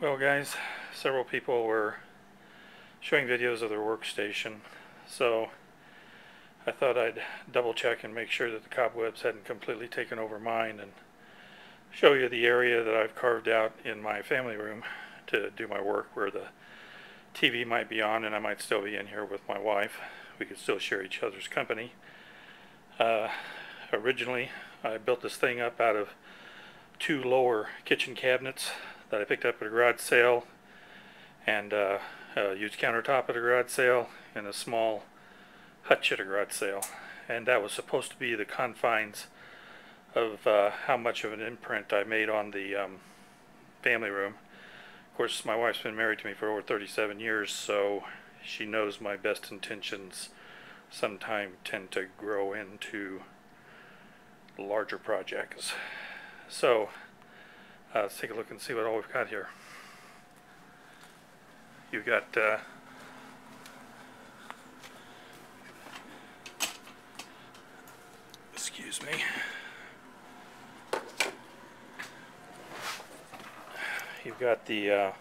Well guys, several people were showing videos of their workstation, so I thought I'd double check and make sure that the cobwebs hadn't completely taken over mine and show you the area that I've carved out in my family room to do my work, where the TV might be on and I might still be in here with my wife. We could still share each other's company. Originally I built this thing up out of two lower kitchen cabinets that I picked up at a garage sale, and a used countertop at a garage sale, and a small hutch at a garage sale. And that was supposed to be the confines of how much of an imprint I made on the family room. Of course, my wife's been married to me for over 37 years, so she knows my best intentions sometimes tend to grow into larger projects. So let's take a look and see what all we've got here. You've got excuse me. You've got the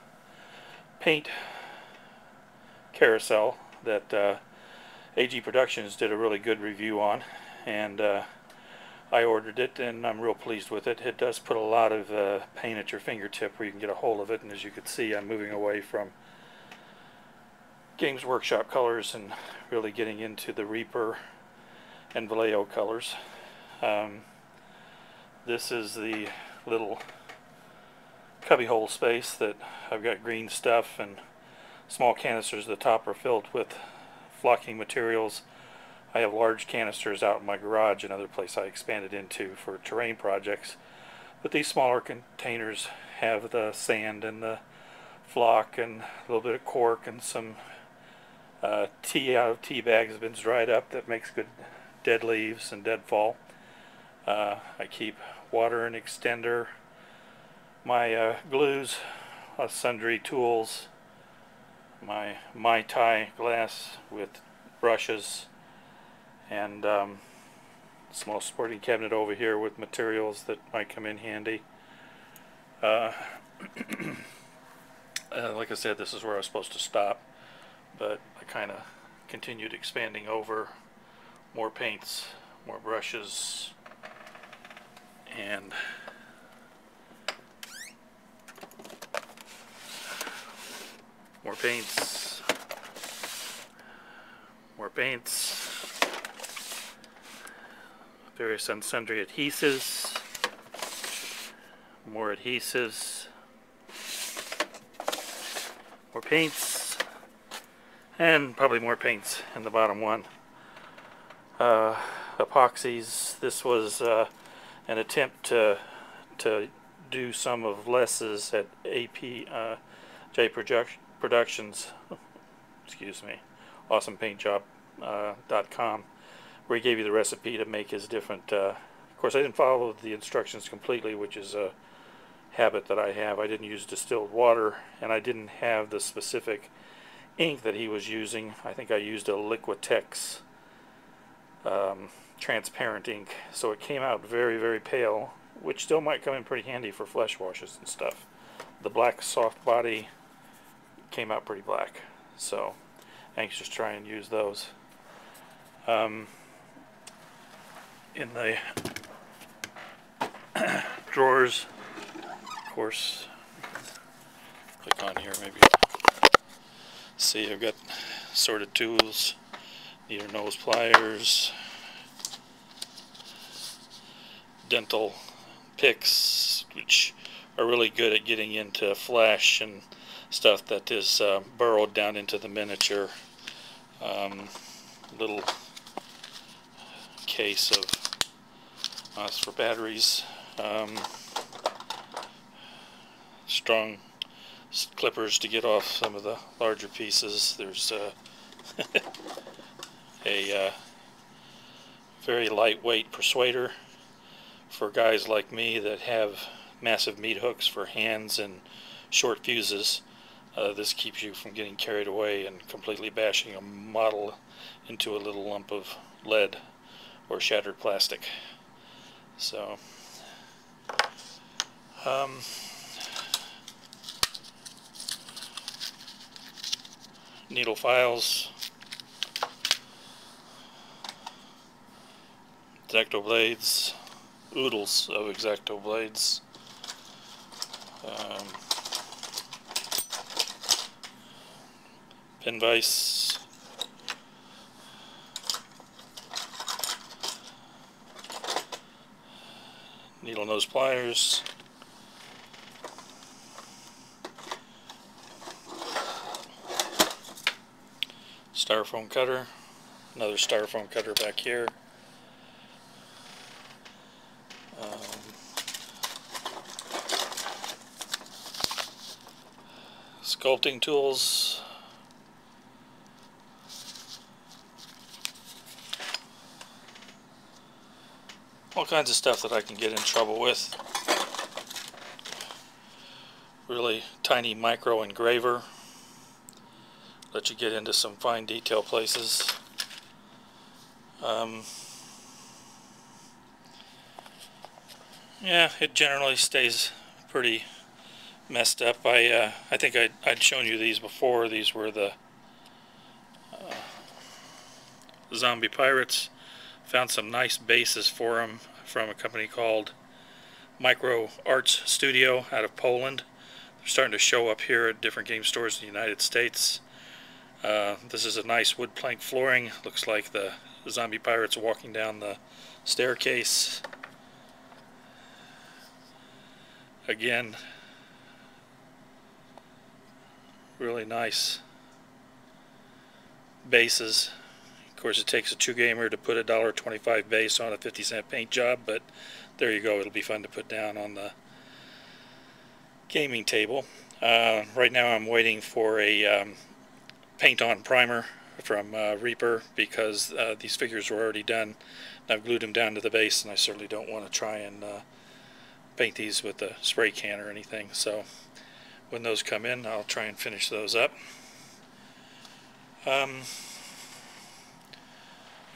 paint carousel that AG Productions did a really good review on, and I ordered it and I'm real pleased with it. It does put a lot of paint at your fingertip where you can get a hold of it, and as you can see, I'm moving away from Games Workshop colors and really getting into the Reaper and Vallejo colors. This is the little cubbyhole space that I've got green stuff and small canisters at the top are filled with flocking materials. I have large canisters out in my garage, another place I expanded into for terrain projects, but these smaller containers have the sand and the flock and a little bit of cork and some tea out of tea bags that's been dried up that makes good dead leaves and deadfall. I keep water and extender, my glues, sundry tools, my Mai Tai glass with brushes, and small sporting cabinet over here with materials that might come in handy. Like I said, this is where I was supposed to stop, but I kind of continued expanding over more paints, more brushes, and more paints, more paints, various and sundry adhesives, more adhesives, more paints, and probably more paints in the bottom one. Epoxies. This was an attempt to do some of Les's at APJ Productions, excuse me, awesomepainjob.com, where he gave you the recipe to make his different, of course I didn't follow the instructions completely, which is a habit that I have. I didn't use distilled water, and I didn't have the specific ink that he was using. I think I used a Liquitex transparent ink, so it came out very, very pale, which still might come in pretty handy for flesh washes and stuff. The black soft body came out pretty black, so anxious to try and use those. In the drawers, of course, click on here maybe. See, I've got assorted tools, needle nose pliers, dental picks, which are really good at getting into flash and stuff that is burrowed down into the miniature. Little case of for batteries, strong clippers to get off some of the larger pieces. There's a very lightweight persuader for guys like me that have massive meat hooks for hands and short fuses. This keeps you from getting carried away and completely bashing a model into a little lump of lead or shattered plastic. So needle files, X-Acto blades, oodles of X-Acto blades, pin vise, needle nose pliers, styrofoam cutter, another styrofoam cutter back here, sculpting tools, all kinds of stuff that I can get in trouble with. Really tiny micro engraver, let you get into some fine detail places. Yeah, it generally stays pretty messed up. I think I'd shown you these before. These were the zombie pirates. Found some nice bases for them from a company called Micro Arts Studio out of Poland. They're starting to show up here at different game stores in the United States. This is a nice wood plank flooring. Looks like the zombie pirates walking down the staircase. Again, really nice bases. Of course, it takes a true gamer to put a $1.25 base on a 50-cent paint job, but there you go. It'll be fun to put down on the gaming table. Right now I'm waiting for a paint-on primer from Reaper, because these figures were already done. I've glued them down to the base, and I certainly don't want to try and paint these with a spray can or anything. So when those come in, I'll try and finish those up. I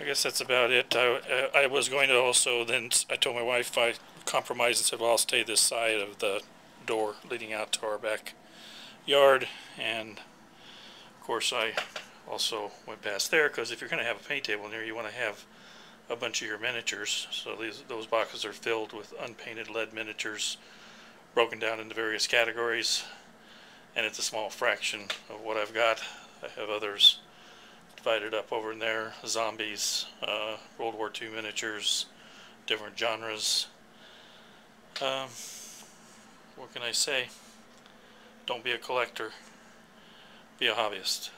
guess that's about it. I was going to also, then I told my wife, I compromised and said, well, I'll stay this side of the door leading out to our back yard, and of course I also went past there, because if you're going to have a paint table in there, you want to have a bunch of your miniatures. So those boxes are filled with unpainted lead miniatures, broken down into various categories, and it's a small fraction of what I've got. I have others divided up over in there: zombies, World War II miniatures, different genres. What can I say? Don't be a collector, be a hobbyist.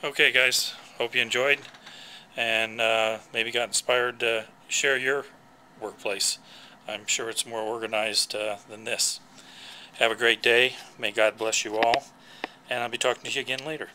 Okay guys, hope you enjoyed, and maybe got inspired to share your workplace. I'm sure it's more organized than this. Have a great day. May God bless you all, and I'll be talking to you again later.